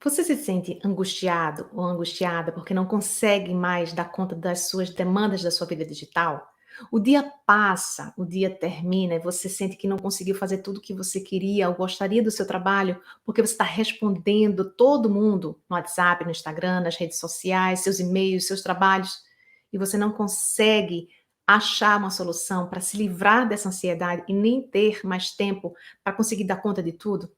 Você se sente angustiado ou angustiada porque não consegue mais dar conta das suas demandas da sua vida digital? O dia passa, o dia termina e você sente que não conseguiu fazer tudo o que você queria ou gostaria do seu trabalho porque você está respondendo todo mundo no WhatsApp, no Instagram, nas redes sociais, seus e-mails, seus trabalhos, e você não consegue achar uma solução para se livrar dessa ansiedade e nem ter mais tempo para conseguir dar conta de tudo?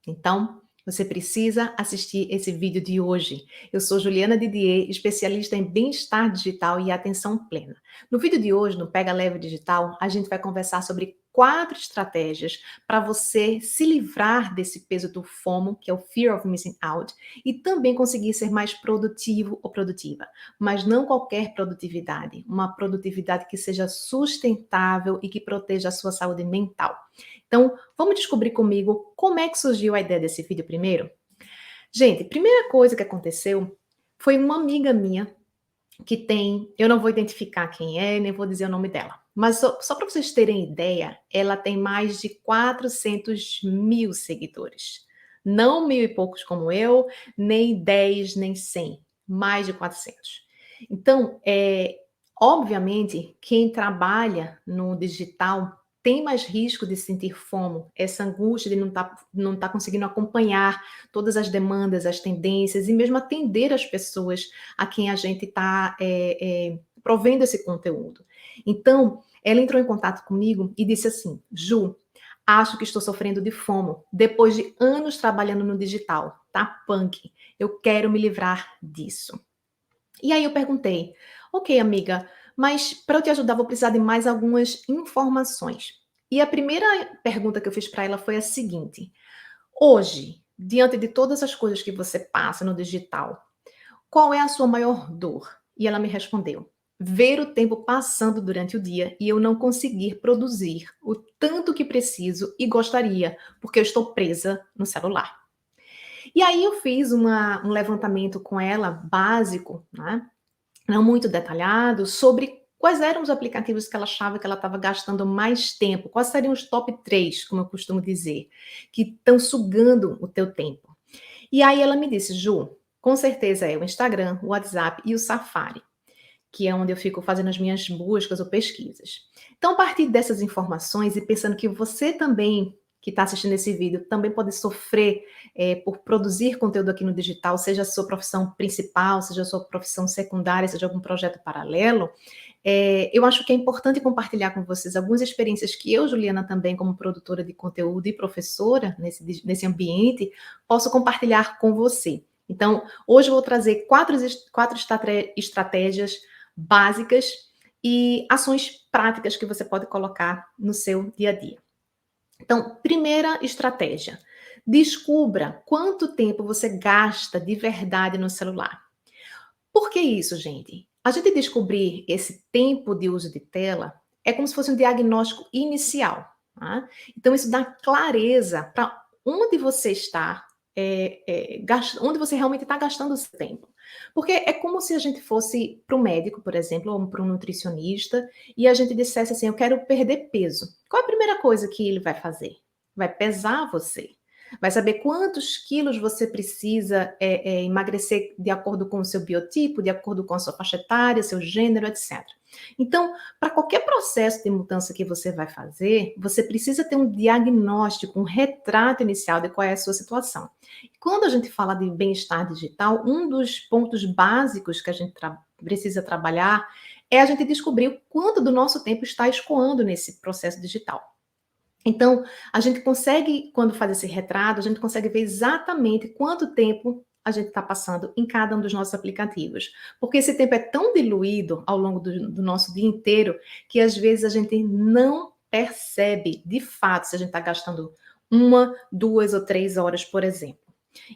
Então, você precisa assistir esse vídeo de hoje. Eu sou Juliana Didier, especialista em bem-estar digital e atenção plena. No vídeo de hoje, no Pega Leve Digital, a gente vai conversar sobre 4 estratégias para você se livrar desse peso do FOMO, que é o Fear of Missing Out, e também conseguir ser mais produtivo ou produtiva. Mas não qualquer produtividade, uma produtividade que seja sustentável e que proteja a sua saúde mental. Então, vamos descobrir comigo como é que surgiu a ideia desse vídeo primeiro? Gente, primeira coisa que aconteceu foi uma amiga minha que tem, eu não vou identificar quem é, nem vou dizer o nome dela, mas só para vocês terem ideia, ela tem mais de 400 mil seguidores. Não mil e poucos como eu, nem 10, nem 100, mais de 400. Então, obviamente, quem trabalha no digital tem mais risco de sentir FOMO, essa angústia de não tá conseguindo acompanhar todas as demandas, as tendências e mesmo atender as pessoas a quem a gente está provendo esse conteúdo. Então, ela entrou em contato comigo e disse assim: Ju, acho que estou sofrendo de FOMO depois de anos trabalhando no digital, tá punk. Eu quero me livrar disso. E aí eu perguntei: ok, amiga, mas para eu te ajudar, vou precisar de mais algumas informações. E a primeira pergunta que eu fiz para ela foi a seguinte: hoje, diante de todas as coisas que você passa no digital, qual é a sua maior dor? E ela me respondeu: ver o tempo passando durante o dia e eu não conseguir produzir o tanto que preciso e gostaria, porque eu estou presa no celular. E aí eu fiz um levantamento com ela, básico, né? Não muito detalhado, sobre quais eram os aplicativos que ela achava que ela estava gastando mais tempo, quais seriam os top 3, como eu costumo dizer, que estão sugando o teu tempo. E aí ela me disse: Ju, com certeza é o Instagram, o WhatsApp e o Safari, que é onde eu fico fazendo as minhas buscas ou pesquisas. Então, a partir dessas informações e pensando que você também, que está assistindo esse vídeo, também pode sofrer por produzir conteúdo aqui no digital, seja a sua profissão principal, seja a sua profissão secundária, seja algum projeto paralelo, eu acho que é importante compartilhar com vocês algumas experiências que eu, Juliana, também como produtora de conteúdo e professora nesse ambiente, posso compartilhar com você. Então, hoje eu vou trazer quatro estratégias básicas e ações práticas que você pode colocar no seu dia a dia. Então, primeira estratégia: descubra quanto tempo você gasta de verdade no celular. Por que isso, gente? A gente descobrir esse tempo de uso de tela é como se fosse um diagnóstico inicial, tá? Então, isso dá clareza para onde você está, onde você realmente está gastando o seu tempo. Porque é como se a gente fosse para o médico, por exemplo, ou para um nutricionista, e a gente dissesse assim: eu quero perder peso. Qual é a primeira coisa que ele vai fazer? Vai pesar você. Vai saber quantos quilos você precisa emagrecer de acordo com o seu biotipo, de acordo com a sua faixa etária, seu gênero, etc. Então, para qualquer processo de mudança que você vai fazer, você precisa ter um diagnóstico, um retrato inicial de qual é a sua situação. Quando a gente fala de bem-estar digital, um dos pontos básicos que a gente precisa trabalhar é a gente descobrir o quanto do nosso tempo está escoando nesse processo digital. Então, a gente consegue, quando faz esse retrato, a gente consegue ver exatamente quanto tempo a gente está passando em cada um dos nossos aplicativos. Porque esse tempo é tão diluído ao longo do nosso dia inteiro que às vezes a gente não percebe de fato se a gente está gastando 1, 2 ou 3 horas, por exemplo.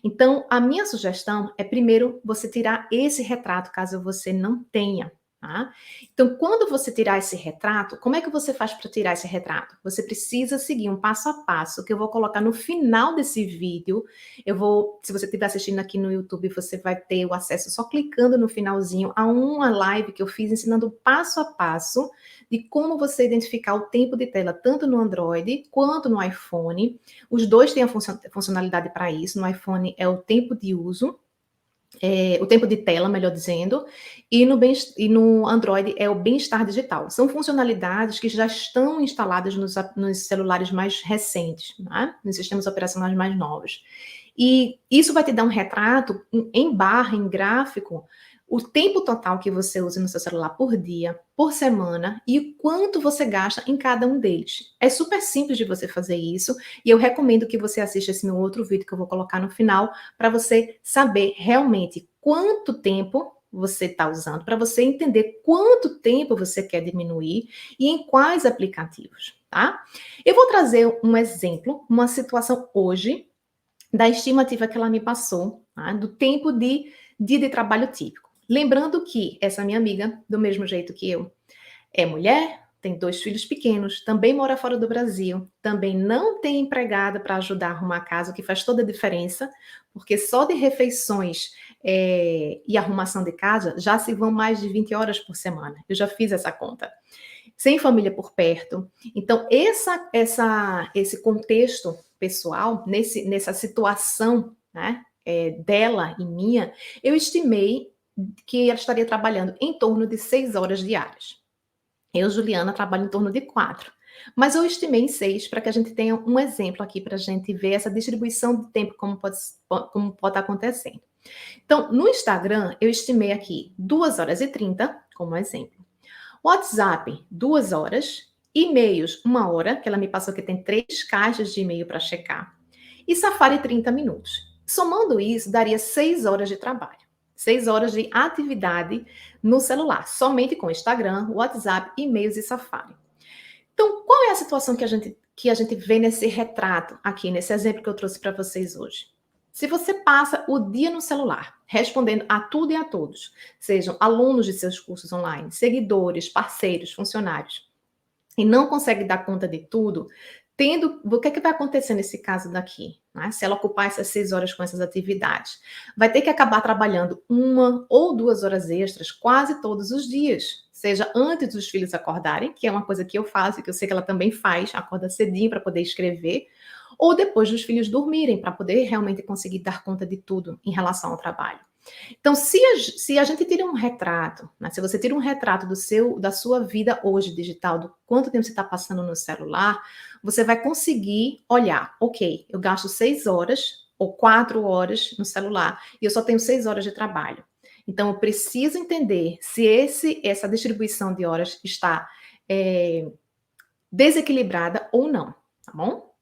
Então, a minha sugestão é primeiro você tirar esse retrato, caso você não tenha. tá? Então, quando você tirar esse retrato, como é que você faz para tirar esse retrato? Você precisa seguir um passo a passo que eu vou colocar no final desse vídeo. Se você estiver assistindo aqui no YouTube, você vai ter o acesso só clicando no finalzinho a uma live que eu fiz ensinando passo a passo de como você identificar o tempo de tela, tanto no Android quanto no iPhone. Os dois têm a funcionalidade para isso. No iPhone é o tempo de uso, o tempo de tela, melhor dizendo, e no Android é o bem-estar digital. São funcionalidades que já estão instaladas nos celulares mais recentes, né? Nos sistemas operacionais mais novos. E isso vai te dar um retrato em barra, em gráfico, o tempo total que você usa no seu celular por dia, por semana, e o quanto você gasta em cada um deles. É super simples de você fazer isso, e eu recomendo que você assista esse meu outro vídeo que eu vou colocar no final, para você saber realmente quanto tempo você está usando, para você entender quanto tempo você quer diminuir e em quais aplicativos, tá? Eu vou trazer um exemplo, uma situação hoje, da estimativa que ela me passou, tá? Do tempo de dia de trabalho típico. Lembrando que essa minha amiga, do mesmo jeito que eu, é mulher, tem 2 filhos pequenos, também mora fora do Brasil, também não tem empregada para ajudar a arrumar a casa, o que faz toda a diferença, porque só de refeições e arrumação de casa já se vão mais de 20 horas por semana. Eu já fiz essa conta. Sem família por perto. Então, esse contexto pessoal, nessa situação, né, dela e minha, eu estimei que ela estaria trabalhando em torno de 6 horas diárias. Eu, Juliana, trabalho em torno de 4. Mas eu estimei em 6 para que a gente tenha um exemplo aqui para a gente ver essa distribuição de tempo como pode estar acontecendo. Então, no Instagram, eu estimei aqui 2 horas e 30 como exemplo. WhatsApp, 2 horas. E-mails, 1 hora, que ela me passou que tem 3 caixas de e-mail para checar. E Safari, 30 minutos. Somando isso, daria 6 horas de trabalho. 6 horas de atividade no celular, somente com Instagram, WhatsApp, e-mails e Safari. Então, qual é a situação que a gente vê nesse retrato aqui, nesse exemplo que eu trouxe para vocês hoje? Se você passa o dia no celular, respondendo a tudo e a todos, sejam alunos de seus cursos online, seguidores, parceiros, funcionários, e não consegue dar conta de tudo, o que é que vai acontecer nesse caso daqui? Né? Se ela ocupar essas 6 horas com essas atividades, vai ter que acabar trabalhando 1 ou 2 horas extras quase todos os dias, seja antes dos filhos acordarem, que é uma coisa que eu faço, que eu sei que ela também faz, acorda cedinho para poder escrever, ou depois dos filhos dormirem, para poder realmente conseguir dar conta de tudo em relação ao trabalho. Então, se a gente tira um retrato, né, se você tira um retrato da sua vida hoje digital, do quanto tempo você está passando no celular, você vai conseguir olhar, ok, eu gasto 6 horas ou 4 horas no celular e eu só tenho 6 horas de trabalho. Então, eu preciso entender se essa distribuição de horas está desequilibrada ou não, tá bom?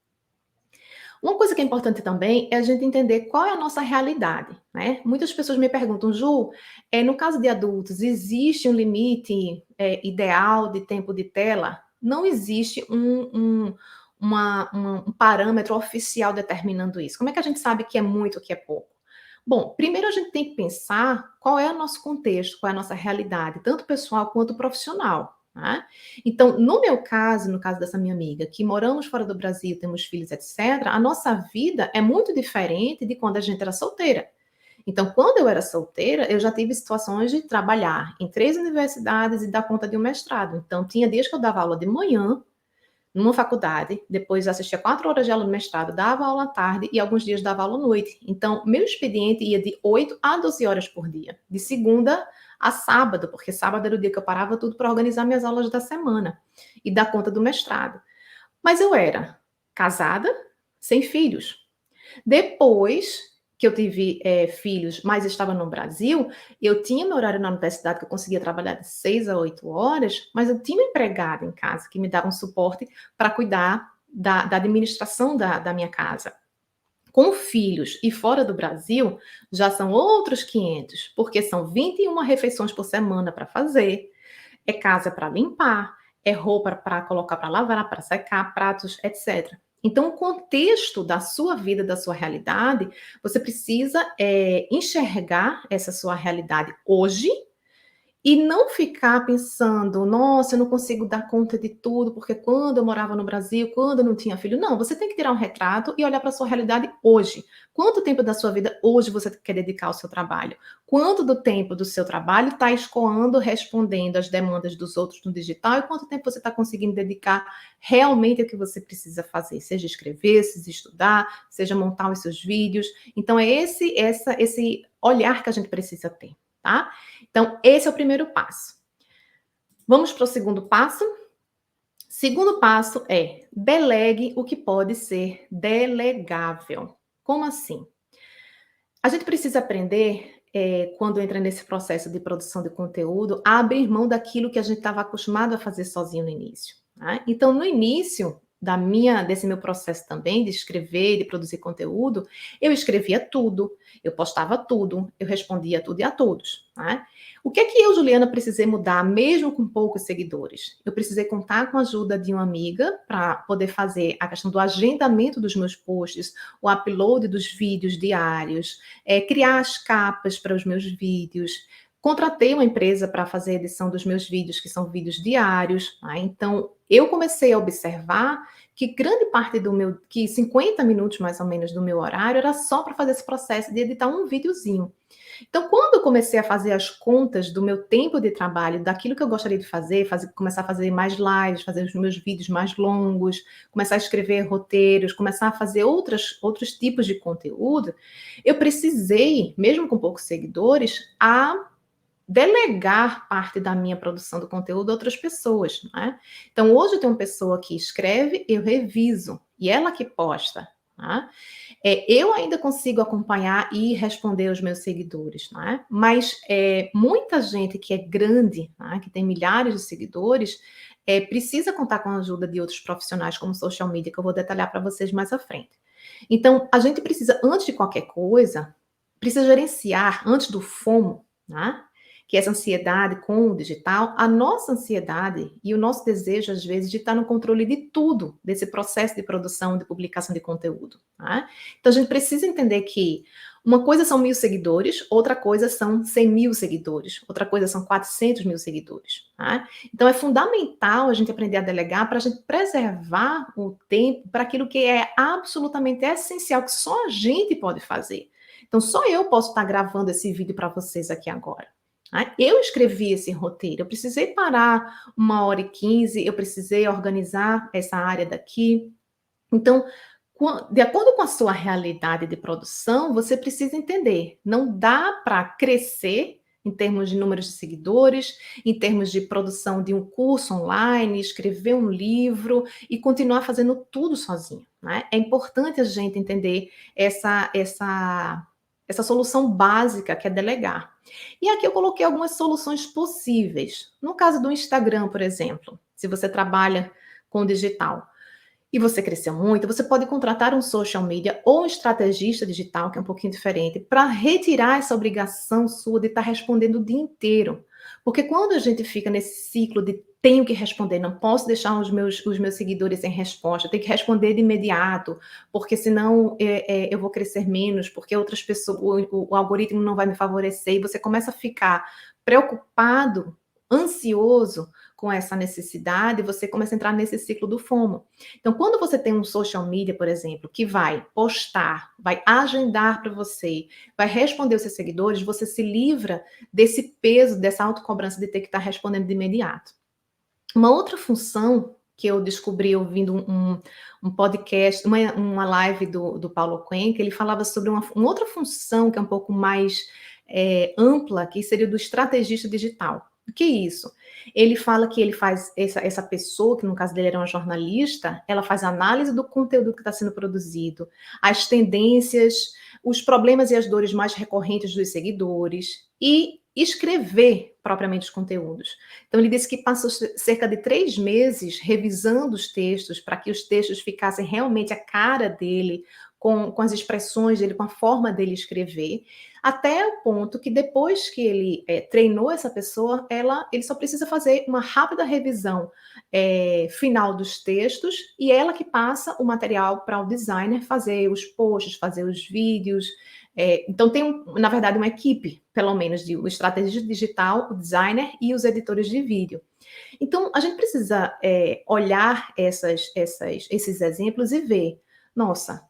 Uma coisa que é importante também é a gente entender qual é a nossa realidade, né? Muitas pessoas me perguntam, Ju, no caso de adultos, existe um limite ideal de tempo de tela? Não existe um parâmetro oficial determinando isso. Como é que a gente sabe que é muito ou que é pouco? Bom, primeiro a gente tem que pensar qual é o nosso contexto, qual é a nossa realidade, tanto pessoal quanto profissional. Né? Então, no meu caso, no caso dessa minha amiga, que moramos fora do Brasil, temos filhos, etc., a nossa vida é muito diferente de quando a gente era solteira. Então, quando eu era solteira, eu já tive situações de trabalhar em 3 universidades e dar conta de um mestrado. Então, tinha dias que eu dava aula de manhã, numa faculdade, depois assistia 4 horas de aula no mestrado, dava aula à tarde e alguns dias dava aula à noite. Então, meu expediente ia de 8 a 12 horas por dia, de segunda a sábado, porque sábado era o dia que eu parava tudo para organizar minhas aulas da semana e dar conta do mestrado. Mas eu era casada, sem filhos. Depois que eu tive filhos, mas estava no Brasil, eu tinha meu horário na universidade, que eu conseguia trabalhar de 6 a 8 horas, mas eu tinha uma empregada em casa que me dava um suporte para cuidar da administração da minha casa. Com filhos e fora do Brasil, já são outros 500, porque são 21 refeições por semana para fazer, é casa para limpar, é roupa para colocar para lavar, para secar, pratos, etc. Então, o contexto da sua vida, da sua realidade, você precisa enxergar essa sua realidade hoje E não ficar pensando: "Nossa, eu não consigo dar conta de tudo, porque quando eu morava no Brasil, quando eu não tinha filho", não, você tem que tirar um retrato e olhar para a sua realidade hoje. Quanto tempo da sua vida hoje você quer dedicar ao seu trabalho? Quanto do tempo do seu trabalho está escoando, respondendo às demandas dos outros no digital e quanto tempo você está conseguindo dedicar realmente ao que você precisa fazer, seja escrever, seja estudar, seja montar os seus vídeos. Então é esse olhar que a gente precisa ter, tá? Então, esse é o primeiro passo. Vamos para o segundo passo? Segundo passo é delegue o que pode ser delegável. Como assim? A gente precisa aprender, quando entra nesse processo de produção de conteúdo, a abrir mão daquilo que a gente estava acostumado a fazer sozinho no início, né. Então, no início desse meu processo também de escrever, de produzir conteúdo, eu escrevia tudo, eu postava tudo, eu respondia tudo e a todos, né. O que é que eu, Juliana, precisei mudar mesmo com poucos seguidores? Eu precisei contar com a ajuda de uma amiga para poder fazer a questão do agendamento dos meus posts, o upload dos vídeos diários, criar as capas para os meus vídeos. Contratei uma empresa para fazer a edição dos meus vídeos, que são vídeos diários, né. Então, eu comecei a observar que grande parte que 50 minutos mais ou menos do meu horário era só para fazer esse processo de editar um videozinho. Então, quando eu comecei a fazer as contas do meu tempo de trabalho, daquilo que eu gostaria de começar a fazer mais lives, fazer os meus vídeos mais longos, começar a escrever roteiros, começar a fazer outros tipos de conteúdo, eu precisei, mesmo com poucos seguidores, a delegar parte da minha produção do conteúdo a outras pessoas, né. Então hoje eu tenho uma pessoa que escreve, eu reviso, e ela que posta, tá. Eu ainda consigo acompanhar e responder os meus seguidores, né, mas, muita gente que é grande, né, que tem milhares de seguidores, precisa contar com a ajuda de outros profissionais como social media, que eu vou detalhar para vocês mais à frente. Então, a gente precisa, antes de qualquer coisa, precisa gerenciar, antes do FOMO, né, que é essa ansiedade com o digital, a nossa ansiedade e o nosso desejo, às vezes, de estar no controle de tudo, desse processo de produção, de publicação de conteúdo, né. Então a gente precisa entender que uma coisa são 1.000 seguidores, outra coisa são 100.000 seguidores, outra coisa são 400.000 seguidores, né. Então é fundamental a gente aprender a delegar para a gente preservar o tempo para aquilo que é absolutamente essencial, que só a gente pode fazer. Então só eu posso estar gravando esse vídeo para vocês aqui agora, né. Eu escrevi esse roteiro, eu precisei parar 1h15, eu precisei organizar essa área daqui. Então, de acordo com a sua realidade de produção, você precisa entender, não dá para crescer em termos de números de seguidores, em termos de produção de um curso online, escrever um livro e continuar fazendo tudo sozinho, né. É importante a gente entender essa solução básica que é delegar. E aqui eu coloquei algumas soluções possíveis. No caso do Instagram, por exemplo, se você trabalha com digital e você cresceu muito, você pode contratar um social media ou um estrategista digital, que é um pouquinho diferente, para retirar essa obrigação sua de estar respondendo o dia inteiro. Porque quando a gente fica nesse ciclo de tenho que responder, não posso deixar os meus seguidores sem resposta, tenho que responder de imediato, porque senão eu vou crescer menos, porque outras pessoas, o algoritmo não vai me favorecer, e você começa a ficar preocupado, ansioso com essa necessidade, você começa a entrar nesse ciclo do FOMO. Então, quando você tem um social media, por exemplo, que vai postar, vai agendar para você, vai responder os seus seguidores, você se livra desse peso, dessa autocobrança de ter que estar respondendo de imediato. Uma outra função que eu descobri ouvindo um podcast, uma live do Paulo Cuenca, ele falava sobre uma outra função que é um pouco mais ampla, que seria do estrategista digital. O que é isso? Ele fala que ele faz, essa pessoa, que no caso dele era uma jornalista, ela faz análise do conteúdo que está sendo produzido, as tendências, os problemas e as dores mais recorrentes dos seguidores e escrever propriamente os conteúdos. Então ele disse que passou cerca de 3 meses revisando os textos para que os textos ficassem realmente a cara dele, com as expressões dele, com a forma dele escrever, até o ponto que depois que ele treinou essa pessoa, ele só precisa fazer uma rápida revisão final dos textos e ela que passa o material para o designer fazer os posts, fazer os vídeos. Então tem, na verdade, uma equipe, pelo menos, de o estrategista digital, o designer e os editores de vídeo. Então, a gente precisa olhar esses exemplos e ver, nossa,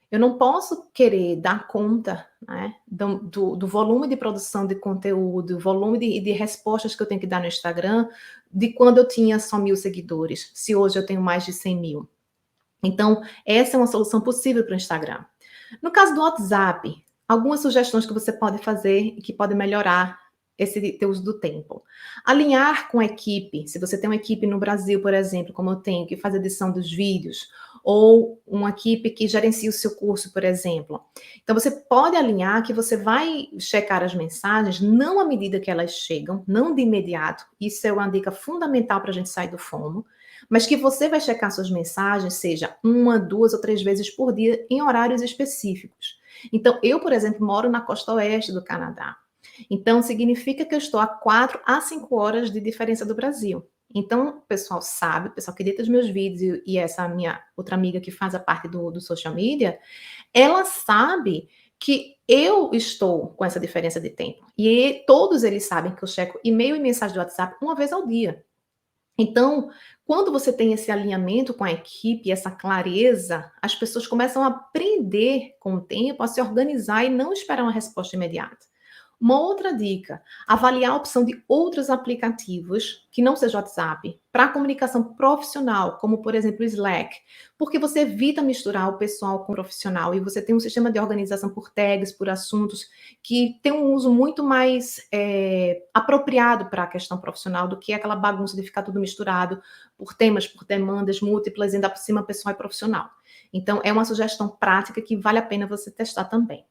eu não posso querer dar conta, né, do volume de produção de conteúdo, volume de respostas que eu tenho que dar no Instagram, de quando eu tinha só 1.000 seguidores, se hoje eu tenho mais de 100 mil. Então, essa é uma solução possível para o Instagram. No caso do WhatsApp, algumas sugestões que você pode fazer e que podem melhorar esse teu uso do tempo. Alinhar com a equipe. Se você tem uma equipe no Brasil, por exemplo, como eu tenho, que faz edição dos vídeos, ou uma equipe que gerencia o seu curso, por exemplo. Então, você pode alinhar que você vai checar as mensagens, não à medida que elas chegam, não de imediato. Isso é uma dica fundamental para a gente sair do FOMO. Mas que você vai checar suas mensagens, seja 1, 2 ou 3 vezes por dia, em horários específicos. Então, eu, por exemplo, moro na costa oeste do Canadá. Então, significa que eu estou a 4 a 5 horas de diferença do Brasil. Então, o pessoal sabe, o pessoal que edita os meus vídeos e essa minha outra amiga que faz a parte do social media, ela sabe que eu estou com essa diferença de tempo. E todos eles sabem que eu checo e-mail e mensagem do WhatsApp uma vez ao dia. Então, quando você tem esse alinhamento com a equipe, essa clareza, as pessoas começam a aprender com o tempo a se organizar e não esperar uma resposta imediata. Uma outra dica, avaliar a opção de outros aplicativos que não seja WhatsApp para comunicação profissional, como por exemplo o Slack, porque você evita misturar o pessoal com o profissional e você tem um sistema de organização por tags, por assuntos, que tem um uso muito mais apropriado para a questão profissional do que aquela bagunça de ficar tudo misturado por temas, por demandas múltiplas, ainda por cima pessoal e profissional. Então, é uma sugestão prática que vale a pena você testar também.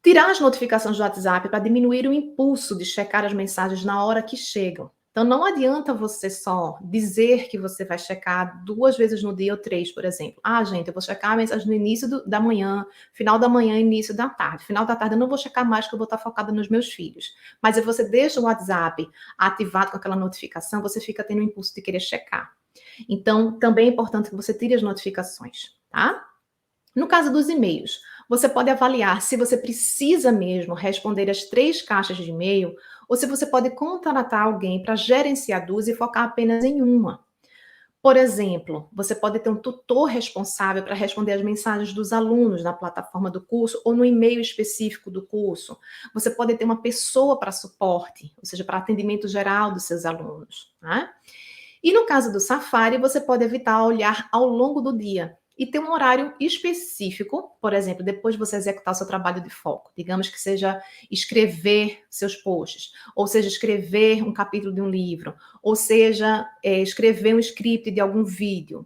Tirar as notificações do WhatsApp para diminuir o impulso de checar as mensagens na hora que chegam. Então, não adianta você só dizer que você vai checar 2 vezes no dia ou 3, por exemplo. Ah, gente, eu vou checar a mensagem no início da manhã, final da manhã, início da tarde. Final da tarde eu não vou checar mais, que eu vou estar focada nos meus filhos. Mas se você deixa o WhatsApp ativado com aquela notificação, você fica tendo o impulso de querer checar. Então, também é importante que você tire as notificações, tá? No caso dos e-mails, você pode avaliar se você precisa mesmo responder as 3 caixas de e-mail ou se você pode contratar alguém para gerenciar 2 e focar apenas em uma. Por exemplo, você pode ter um tutor responsável para responder as mensagens dos alunos na plataforma do curso ou no e-mail específico do curso. Você pode ter uma pessoa para suporte, ou seja, para atendimento geral dos seus alunos, né? E no caso do Safari, você pode evitar olhar ao longo do dia e ter um horário específico, por exemplo, depois de você executar o seu trabalho de foco. Digamos que seja escrever seus posts, ou seja, escrever um capítulo de um livro, ou seja, escrever um script de algum vídeo,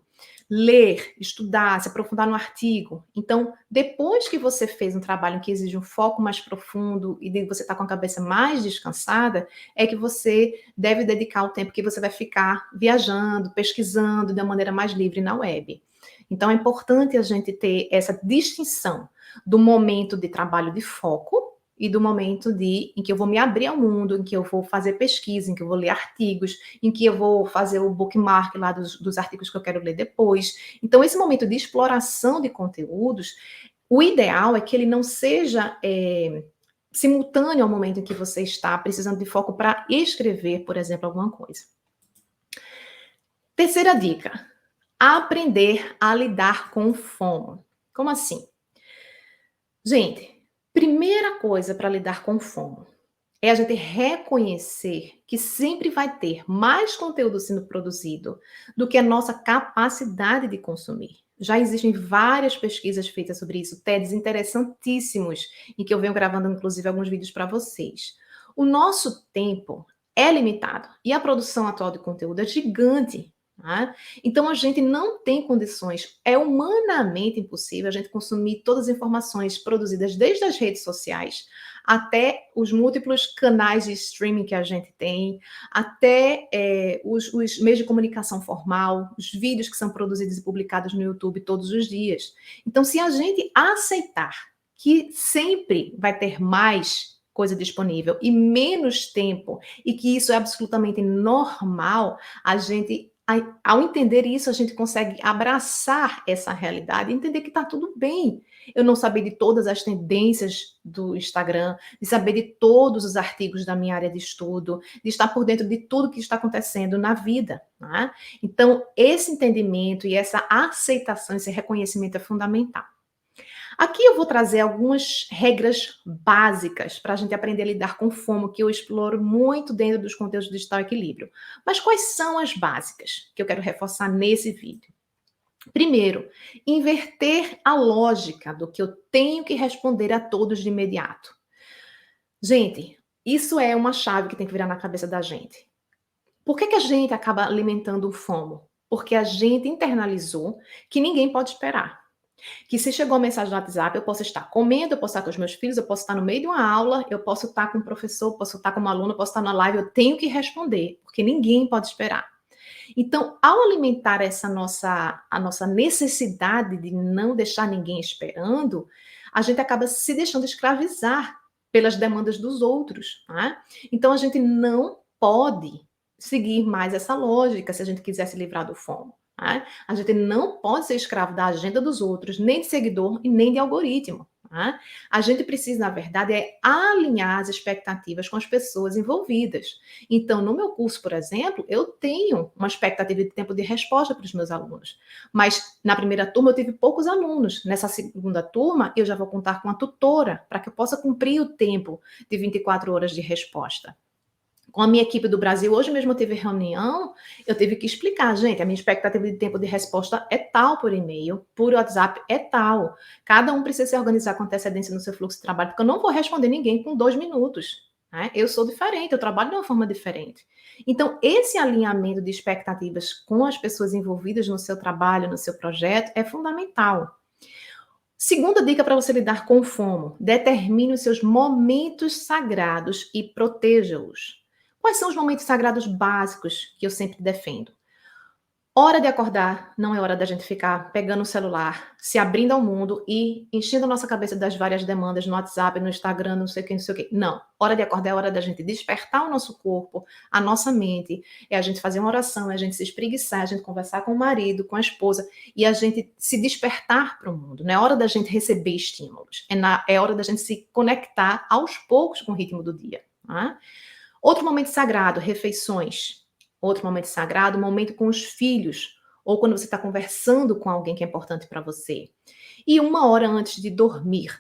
ler, estudar, se aprofundar no artigo. Então, depois que você fez um trabalho que exige um foco mais profundo e você está com a cabeça mais descansada, é que você deve dedicar o tempo que você vai ficar viajando, pesquisando de uma maneira mais livre na web. Então, é importante a gente ter essa distinção do momento de trabalho de foco e do momento em que eu vou me abrir ao mundo, em que eu vou fazer pesquisa, em que eu vou ler artigos, em que eu vou fazer o bookmark lá dos artigos que eu quero ler depois. Então, esse momento de exploração de conteúdos, o ideal é que ele não seja simultâneo ao momento em que você está precisando de foco para escrever, por exemplo, alguma coisa. Terceira dica. Aprender a lidar com o FOMO. Como assim? Gente, primeira coisa para lidar com o FOMO é a gente reconhecer que sempre vai ter mais conteúdo sendo produzido do que a nossa capacidade de consumir. Já existem várias pesquisas feitas sobre isso, TEDs interessantíssimos, em que eu venho gravando, inclusive, alguns vídeos para vocês. O nosso tempo é limitado e a produção atual de conteúdo é gigante. Tá? Então, a gente não tem condições, é humanamente impossível a gente consumir todas as informações produzidas desde as redes sociais até os múltiplos canais de streaming que a gente tem, até os meios de comunicação formal, os vídeos que são produzidos e publicados no YouTube todos os dias. Então, se a gente aceitar que sempre vai ter mais coisa disponível e menos tempo, e que isso é absolutamente normal, a gente, ao entender isso, a gente consegue abraçar essa realidade e entender que está tudo bem. Eu não saber de todas as tendências do Instagram, de saber de todos os artigos da minha área de estudo, de estar por dentro de tudo que está acontecendo na vida, né? Então, esse entendimento e essa aceitação, esse reconhecimento é fundamental. Aqui eu vou trazer algumas regras básicas para a gente aprender a lidar com fome, que eu exploro muito dentro dos conteúdos do Digital Equilíbrio. Mas quais são as básicas que eu quero reforçar nesse vídeo? Primeiro, inverter a lógica do que eu tenho que responder a todos de imediato. Gente, isso é uma chave que tem que virar na cabeça da gente. Por que a gente acaba alimentando o FOMO? Porque a gente internalizou que ninguém pode esperar. Que se chegou a mensagem no WhatsApp, eu posso estar comendo, eu posso estar com os meus filhos, eu posso estar no meio de uma aula, eu posso estar com o professor, eu posso estar com uma aluna, eu posso estar na live, eu tenho que responder, porque ninguém pode esperar. Então, ao alimentar a nossa necessidade de não deixar ninguém esperando, a gente acaba se deixando escravizar pelas demandas dos outros, né? Então, a gente não pode seguir mais essa lógica se a gente quiser se livrar do FOMO. Né? A gente não pode ser escravo da agenda dos outros, nem de seguidor e nem de algoritmo. Né? A gente precisa, na verdade, alinhar as expectativas com as pessoas envolvidas. Então, no meu curso, por exemplo, eu tenho uma expectativa de tempo de resposta para os meus alunos. Mas na primeira turma eu tive poucos alunos. Nessa segunda turma, eu já vou contar com a tutora para que eu possa cumprir o tempo de 24 horas de resposta. Com a minha equipe do Brasil, hoje mesmo eu tive reunião, eu tive que explicar, gente, a minha expectativa de tempo de resposta é tal por e-mail, por WhatsApp é tal. Cada um precisa se organizar com antecedência no seu fluxo de trabalho, porque eu não vou responder ninguém com 2 minutos. Né? Eu sou diferente, eu trabalho de uma forma diferente. Então, esse alinhamento de expectativas com as pessoas envolvidas no seu trabalho, no seu projeto, é fundamental. Segunda dica para você lidar com o FOMO: determine os seus momentos sagrados e proteja-os. Quais são os momentos sagrados básicos que eu sempre defendo? Hora de acordar, não é hora da gente ficar pegando o celular, se abrindo ao mundo e enchendo a nossa cabeça das várias demandas no WhatsApp, no Instagram, não sei o que, não sei o que. Não. Hora de acordar é hora da gente despertar o nosso corpo, a nossa mente, é a gente fazer uma oração, é a gente se espreguiçar, é a gente conversar com o marido, com a esposa e a gente se despertar para o mundo. Não é hora da gente receber estímulos, é hora da gente se conectar aos poucos com o ritmo do dia. Tá? Outro momento sagrado, refeições. Outro momento sagrado, momento com os filhos, ou quando você está conversando com alguém que é importante para você. E 1 hora antes de dormir.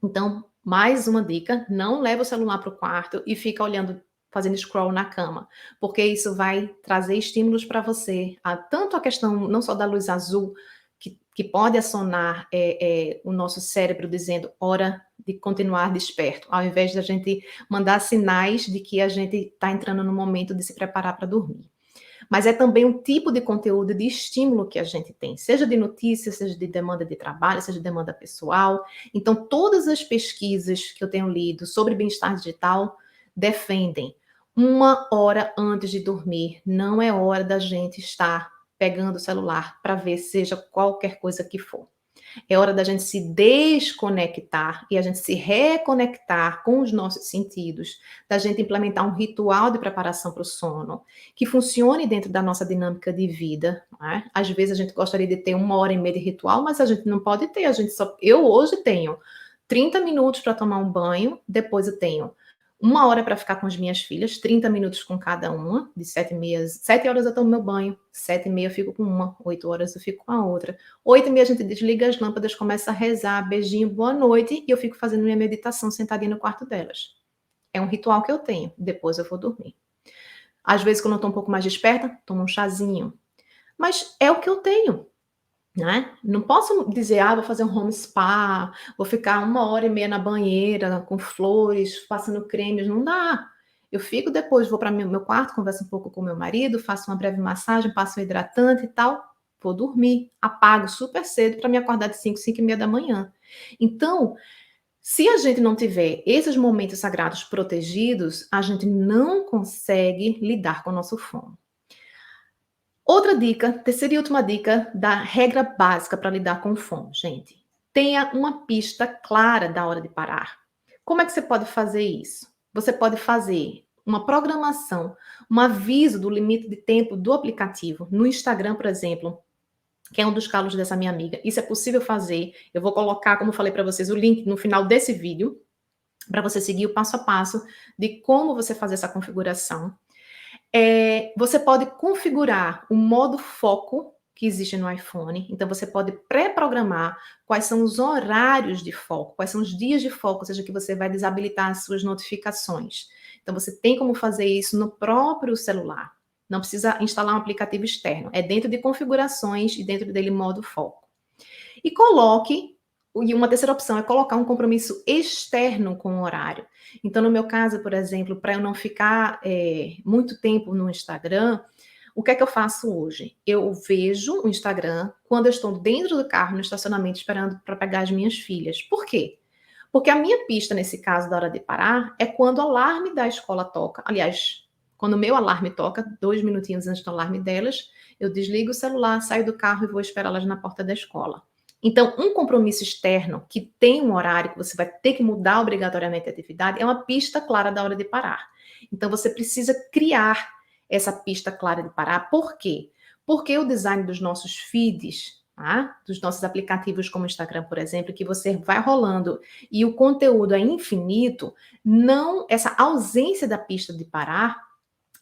Então, mais uma dica, não leva o celular para o quarto e fica olhando, fazendo scroll na cama, porque isso vai trazer estímulos para você. Tanto a questão não só da luz azul, que pode acionar o nosso cérebro dizendo hora de continuar desperto, ao invés de a gente mandar sinais de que a gente está entrando no momento de se preparar para dormir. Mas é também um tipo de conteúdo de estímulo que a gente tem, seja de notícias, seja de demanda de trabalho, seja de demanda pessoal. Então, todas as pesquisas que eu tenho lido sobre bem-estar digital defendem 1 hora antes de dormir. Não é hora da gente estar pegando o celular para ver seja qualquer coisa que for. É hora da gente se desconectar e a gente se reconectar com os nossos sentidos, da gente implementar um ritual de preparação para o sono, que funcione dentro da nossa dinâmica de vida. Né? Às vezes a gente gostaria de ter 1 hora e meia de ritual, mas a gente não pode ter. Eu hoje tenho 30 minutos para tomar um banho, depois eu tenho 1 hora para ficar com as minhas filhas, 30 minutos com cada uma, de 7h30, 7 horas eu tomo meu banho, 7h30 eu fico com uma, 8 horas eu fico com a outra. 8h30 a gente desliga as lâmpadas, começa a rezar, beijinho, boa noite, e eu fico fazendo minha meditação sentadinha no quarto delas. É um ritual que eu tenho, depois eu vou dormir. Às vezes, quando eu estou um pouco mais desperta, tomo um chazinho. Mas é o que eu tenho. Né? Não posso dizer, vou fazer um home spa, vou ficar 1 hora e meia na banheira com flores, passando cremes, não dá. Eu fico depois, vou para meu quarto, converso um pouco com meu marido, faço uma breve massagem, passo um hidratante e tal, vou dormir, apago super cedo para me acordar de 5, 5h30 da manhã. Então, Se a gente não tiver esses momentos sagrados protegidos, a gente não consegue lidar com o nosso fono. Outra dica, terceira e última dica da regra básica para lidar com o fono, gente. Tenha uma pista clara da hora de parar. Como é que você pode fazer isso? Você pode fazer uma programação, um aviso do limite de tempo do aplicativo. No Instagram, por exemplo, que é um dos calos dessa minha amiga. Isso é possível fazer. Eu vou colocar, como eu falei para vocês, o link no final desse vídeo, para você seguir o passo a passo de como você fazer essa configuração. Você pode configurar o modo foco que existe no iPhone. Então, você pode pré-programar quais são os horários de foco, quais são os dias de foco, ou seja, que você vai desabilitar as suas notificações. Então, você tem como fazer isso no próprio celular. Não precisa instalar um aplicativo externo. É dentro de configurações e dentro dele modo foco. E coloque, e uma terceira opção é colocar um compromisso externo com o horário. Então, no meu caso, por exemplo, para eu não ficar muito tempo no Instagram, o que é que eu faço hoje? Eu vejo o Instagram quando eu estou dentro do carro, no estacionamento, esperando para pegar as minhas filhas. Por quê? Porque a minha pista, nesse caso, da hora de parar, é quando o alarme da escola toca. Aliás, quando o meu alarme toca, 2 minutinhos antes do alarme delas, eu desligo o celular, saio do carro e vou esperá-las na porta da escola. Então, um compromisso externo que tem um horário que você vai ter que mudar obrigatoriamente a atividade é uma pista clara da hora de parar. Então, você precisa criar essa pista clara de parar. Por quê? Porque o design dos nossos feeds, tá? Dos nossos aplicativos como o Instagram, por exemplo, que você vai rolando e o conteúdo é infinito, não, essa ausência da pista de parar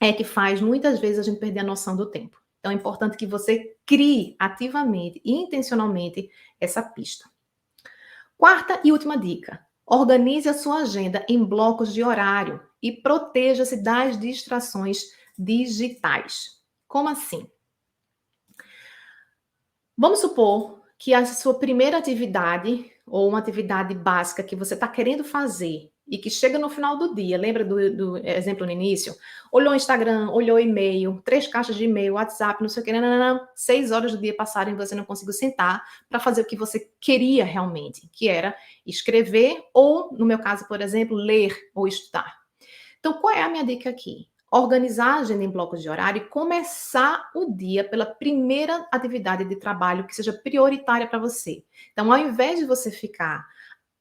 é que faz muitas vezes a gente perder a noção do tempo. Então é importante que você crie ativamente e intencionalmente essa pista. Quarta e última dica: organize a sua agenda em blocos de horário e proteja-se das distrações digitais. Como assim? Vamos supor que a sua primeira atividade, ou uma atividade básica que você está querendo fazer, e que chega no final do dia, lembra do exemplo no início? Olhou o Instagram, olhou o e-mail, 3 caixas de e-mail, WhatsApp, não sei o que, não, 6 horas do dia passaram e você não conseguiu sentar para fazer o que você queria realmente, que era escrever ou, no meu caso, por exemplo, ler ou estudar. Então, qual é a minha dica aqui? Organizar a agenda em blocos de horário e começar o dia pela primeira atividade de trabalho que seja prioritária para você. Então, ao invés de você ficar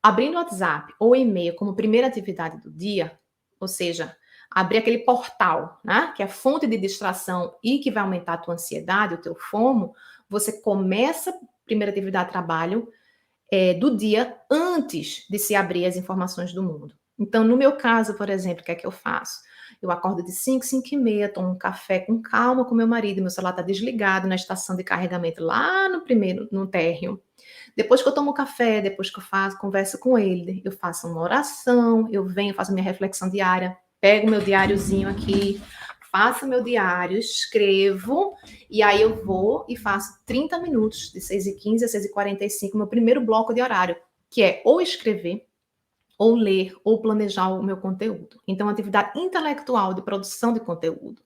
abrindo o WhatsApp ou e-mail como primeira atividade do dia, ou seja, abrir aquele portal, né, que é fonte de distração e que vai aumentar a tua ansiedade, o teu fomo, você começa a primeira atividade de trabalho do dia antes de se abrir as informações do mundo. Então, no meu caso, por exemplo, o que é que eu faço? Eu acordo de 5, 5 e meia, tomo um café com calma com meu marido, meu celular está desligado na estação de carregamento lá no térreo. Depois que eu tomo café, depois que eu converso com ele, eu faço uma oração, eu venho, faço minha reflexão diária, pego meu diáriozinho aqui, faço meu diário, escrevo, e aí eu vou e faço 30 minutos, de 6h15 a 6h45, meu primeiro bloco de horário, que é ou escrever, ou ler, ou planejar o meu conteúdo. Então, atividade intelectual de produção de conteúdo,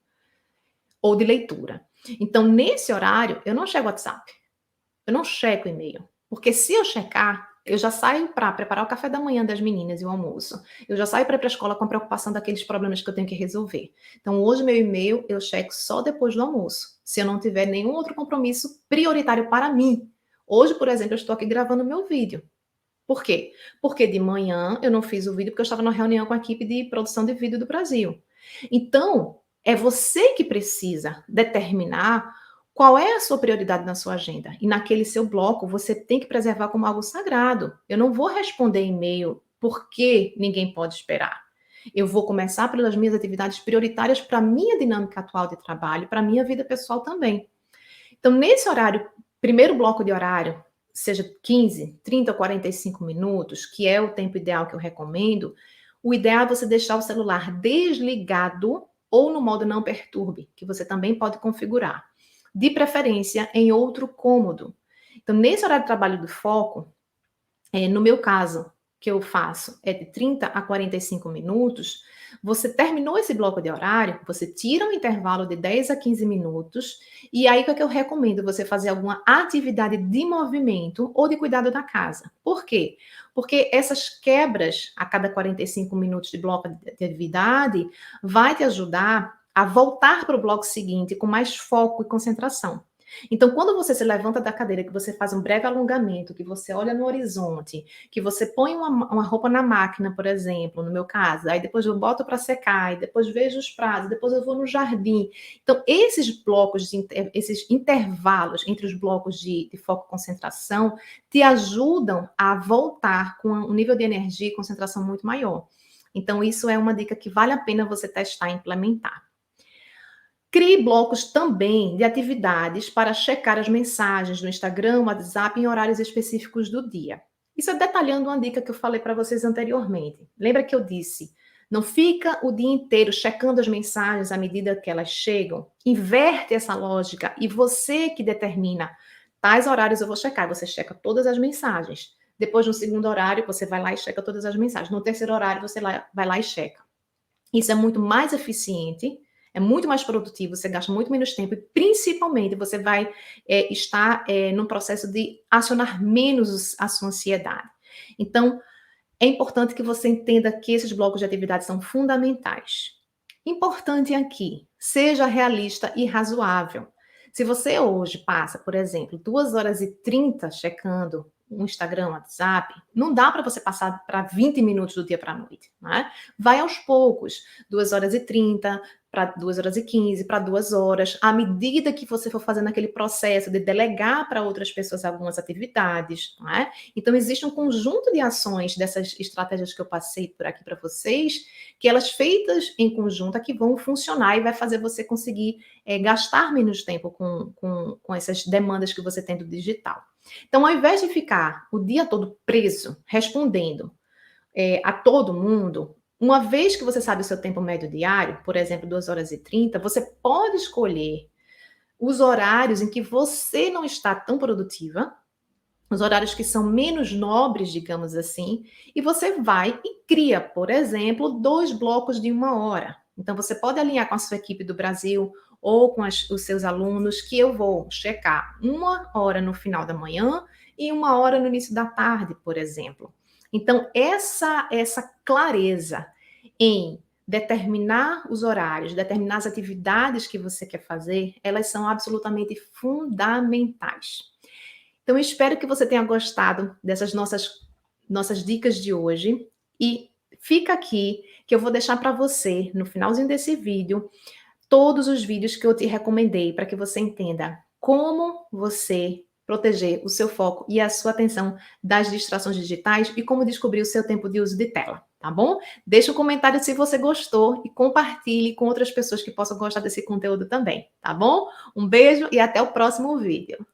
ou de leitura. Então, nesse horário, eu não chego ao WhatsApp, eu não checo e-mail, porque se eu checar, eu já saio para preparar o café da manhã das meninas e o almoço. Eu já saio para ir para a escola com a preocupação daqueles problemas que eu tenho que resolver. Então, hoje, meu e-mail eu checo só depois do almoço, se eu não tiver nenhum outro compromisso prioritário para mim. Hoje, por exemplo, eu estou aqui gravando meu vídeo. Por quê? Porque de manhã eu não fiz o vídeo porque eu estava numa reunião com a equipe de produção de vídeo do Brasil. Então, é você que precisa determinar qual é a sua prioridade na sua agenda. E naquele seu bloco, você tem que preservar como algo sagrado. Eu não vou responder e-mail porque ninguém pode esperar. Eu vou começar pelas minhas atividades prioritárias para a minha dinâmica atual de trabalho, para a minha vida pessoal também. Então, nesse horário, primeiro bloco de horário, seja 15, 30 ou 45 minutos, que é o tempo ideal que eu recomendo, o ideal é você deixar o celular desligado ou no modo não perturbe, que você também pode configurar. De preferência em outro cômodo. Então, nesse horário de trabalho do foco, no meu caso, que eu faço é de 30 a 45 minutos, você terminou esse bloco de horário, você tira um intervalo de 10 a 15 minutos, e aí o que é que eu recomendo? Você fazer alguma atividade de movimento ou de cuidado da casa. Por quê? Porque essas quebras a cada 45 minutos de bloco de atividade vai te ajudar a voltar para o bloco seguinte com mais foco e concentração. Então, quando você se levanta da cadeira, que você faz um breve alongamento, que você olha no horizonte, que você põe uma roupa na máquina, por exemplo, no meu caso, aí depois eu boto para secar, e depois vejo os prazos, depois eu vou no jardim. Então, esses blocos, esses intervalos entre os blocos de foco e concentração, te ajudam a voltar com um nível de energia e concentração muito maior. Então, isso é uma dica que vale a pena você testar e implementar. Crie blocos também de atividades para checar as mensagens no Instagram, WhatsApp em horários específicos do dia. Isso é detalhando uma dica que eu falei para vocês anteriormente. Lembra que eu disse, não fica o dia inteiro checando as mensagens à medida que elas chegam? Inverte essa lógica e você que determina tais horários eu vou checar. Você checa todas as mensagens. Depois, no segundo horário, você vai lá e checa todas as mensagens. No terceiro horário, você vai lá e checa. Isso é muito mais eficiente, é muito mais produtivo, você gasta muito menos tempo e, principalmente, você vai estar num processo de acionar menos a sua ansiedade. Então, é importante que você entenda que esses blocos de atividade são fundamentais. Importante aqui, seja realista e razoável. Se você hoje passa, por exemplo, 2 horas e 30 checando o Instagram, o WhatsApp, não dá para você passar para 20 minutos do dia para a noite, né? Vai aos poucos, 2 horas e 30 para 2 horas e 15, para 2 horas, à medida que você for fazendo aquele processo de delegar para outras pessoas algumas atividades, né? Então, existe um conjunto de ações dessas estratégias que eu passei por aqui para vocês, que elas feitas em conjunto é que vão funcionar e vai fazer você conseguir gastar menos tempo com essas demandas que você tem do digital. Então, ao invés de ficar o dia todo preso, respondendo a todo mundo, uma vez que você sabe o seu tempo médio diário, por exemplo, 2 horas e 30, você pode escolher os horários em que você não está tão produtiva, os horários que são menos nobres, digamos assim, e você vai e cria, por exemplo, 2 blocos de 1 hora. Então, você pode alinhar com a sua equipe do Brasil ou com os seus alunos, que eu vou checar 1 hora no final da manhã e 1 hora no início da tarde, por exemplo. Então, essa clareza em determinar os horários, determinar as atividades que você quer fazer, elas são absolutamente fundamentais. Então, eu espero que você tenha gostado dessas nossas dicas de hoje e fica aqui que eu vou deixar para você, no finalzinho desse vídeo, todos os vídeos que eu te recomendei para que você entenda como você proteger o seu foco e a sua atenção das distrações digitais e como descobrir o seu tempo de uso de tela, tá bom? Deixa um comentário se você gostou e compartilhe com outras pessoas que possam gostar desse conteúdo também, tá bom? Um beijo e até o próximo vídeo.